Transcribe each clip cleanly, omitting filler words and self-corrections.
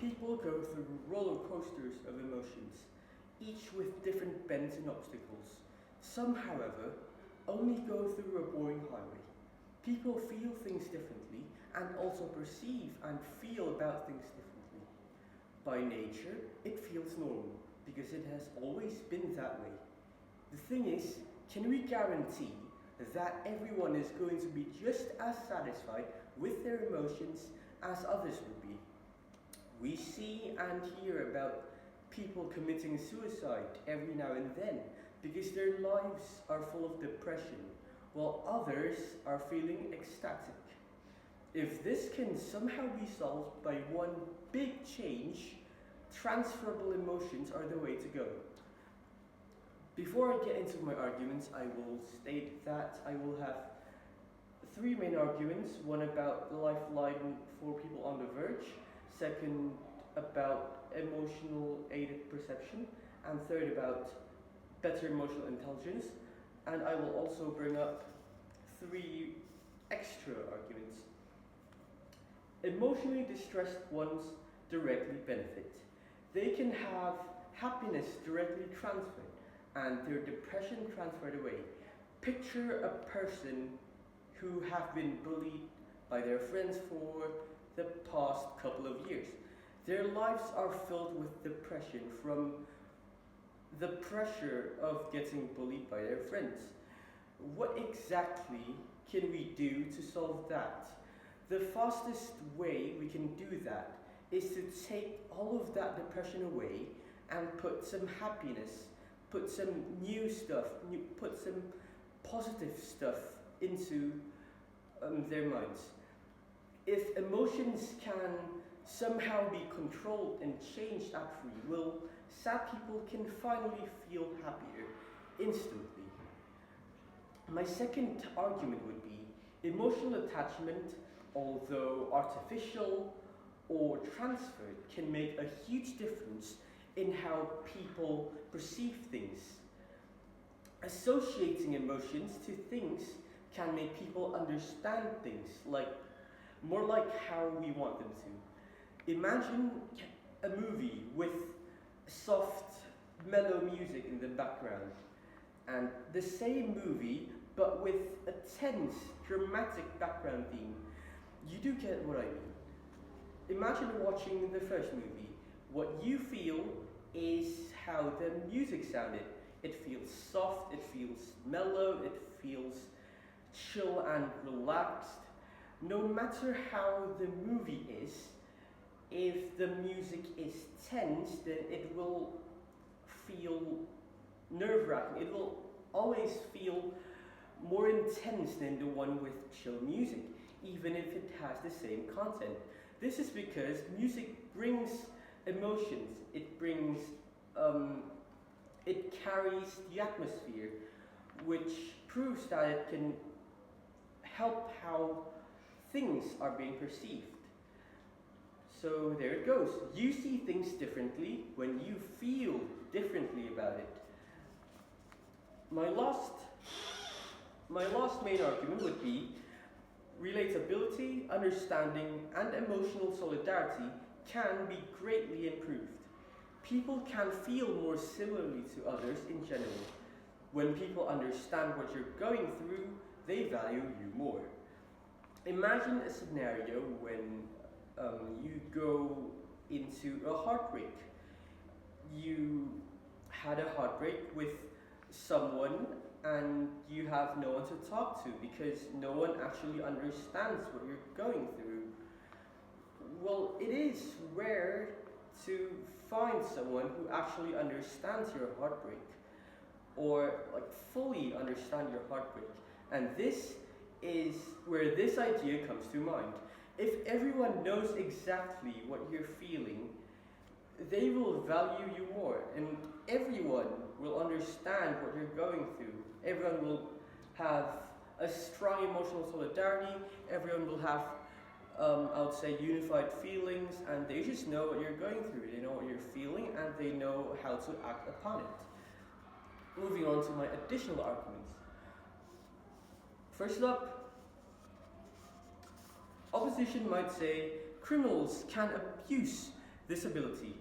People go through roller coasters of emotions, each with different bends and obstacles. Some, however, only go through a boring highway. People feel things differently and also perceive and feel about things differently. By nature, it feels normal because it has always been that way. The thing is, can we guarantee that everyone is going to be just as satisfied with their emotions as others would be? We see and hear about people committing suicide every now and then because their lives are full of depression, while others are feeling ecstatic. If this can somehow be solved by one big change, transferable emotions are the way to go. Before I get into my arguments, I will state that I will have three main arguments, one about the lifeline for people on the verge, second about emotional aided perception, and third about better emotional intelligence, and I will also bring up three extra arguments. Emotionally distressed ones directly benefit. They can have happiness directly transferred and their depression transferred away. Picture a person who have been bullied by their friends for the past couple of years. Their lives are filled with depression from the pressure of getting bullied by their friends. What exactly can we do to solve that? The fastest way we can do that is to take all of that depression away and put some happiness, put some new stuff, put some positive stuff into their minds. If emotions can somehow be controlled and changed at free will, sad people can finally feel happier instantly. My second argument would be emotional attachment, although artificial or transferred, can make a huge difference in how people perceive things. Associating emotions to things can make people understand things more like how we want them to. Imagine a movie with soft, mellow music in the background, and the same movie but with a tense, dramatic background theme. You do get what I mean. Imagine watching the first movie. What you feel is how the music sounded. It feels soft, it feels mellow, it feels chill and relaxed. No matter how the movie is, if the music is tense, then it will feel nerve-wracking. It will always feel more intense than the one with chill music, even if it has the same content. This is because music brings emotions. It carries the atmosphere, which proves that it can help how things are being perceived. So there it goes. You see things differently when you feel differently about it. My last main argument would be relatability, understanding, and emotional solidarity can be greatly improved. People can feel more similarly to others in general. When people understand what you're going through, they value you more. Imagine a scenario when you go into a heartbreak. You had a heartbreak with someone and you have no one to talk to because no one actually understands what you're going through. Well, it is rare to find someone who actually understands your heartbreak or fully understand your heartbreak. And this is where this idea comes to mind. If everyone knows exactly what you're feeling, they will value you more, and everyone will understand what you're going through. Everyone will have a strong emotional solidarity. Everyone will have, I would say, unified feelings, and they just know what you're going through. They know what you're feeling, and they know how to act upon it. Moving on to my additional arguments. First up, opposition might say criminals can abuse this ability?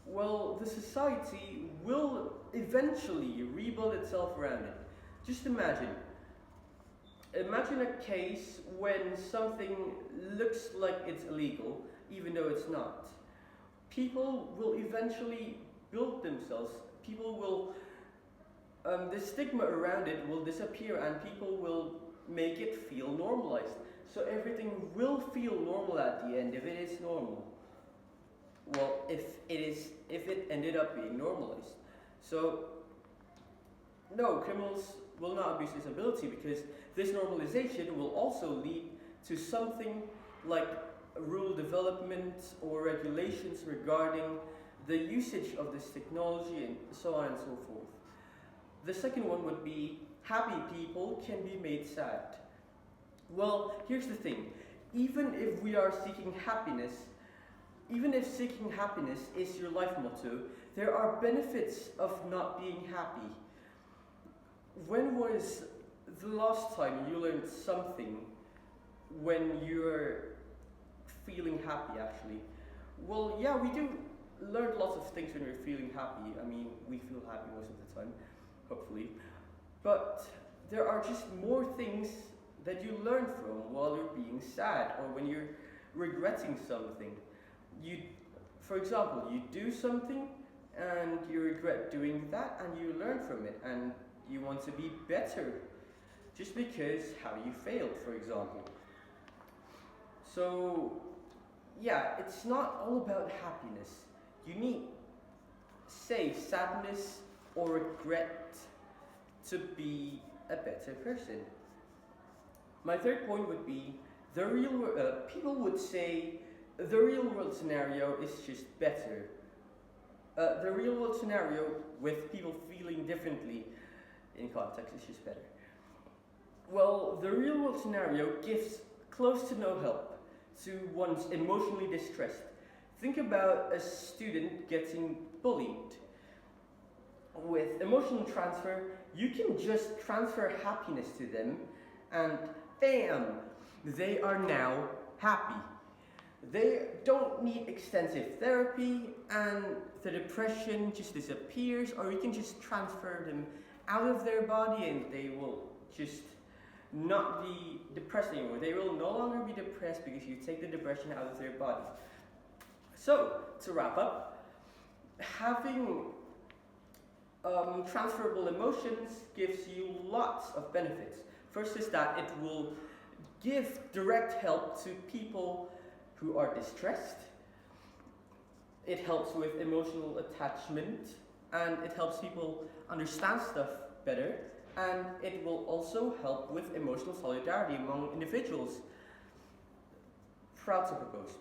Well, the society will eventually rebuild itself around it. Just imagine a case when something looks like it's illegal, even though it's not. People will eventually build themselves. The stigma around it will disappear and people will make it feel normalized. So everything will feel normal at the end if it is normal. Well, if it ended up being normalized. So, no, criminals will not abuse this ability because this normalization will also lead to something like rule development or regulations regarding the usage of this technology and so on and so forth. The second one would be happy people can be made sad. Well, here's the thing. Even if we are seeking happiness, even if seeking happiness is your life motto, there are benefits of not being happy. When was the last time you learned something when you're feeling happy, actually? Well, yeah, we do learn lots of things when we're feeling happy. I mean, we feel happy most of the time, hopefully. But there are just more things that you learn from while you're being sad or when you're regretting something. For example, you do something and you regret doing that and you learn from it and you want to be better just because how you failed, for example. So, yeah, it's not all about happiness. You need, say, sadness or regret to be a better person. My third point would be people would say the real world scenario is just better. The real world scenario with people feeling differently in context is just better. Well, the real world scenario gives close to no help to one's emotionally distressed. Think about a student getting bullied. With emotional transfer, you can just transfer happiness to them and bam, they are now happy. They don't need extensive therapy and the depression just disappears, or you can just transfer them out of their body and they will just not be depressed anymore. They will no longer be depressed because you take the depression out of their body. So, to wrap up, having transferable emotions gives you lots of benefits. First is that it will give direct help to people who are distressed. It helps with emotional attachment and it helps people understand stuff better, and it will also help with emotional solidarity among individuals. Proud to propose.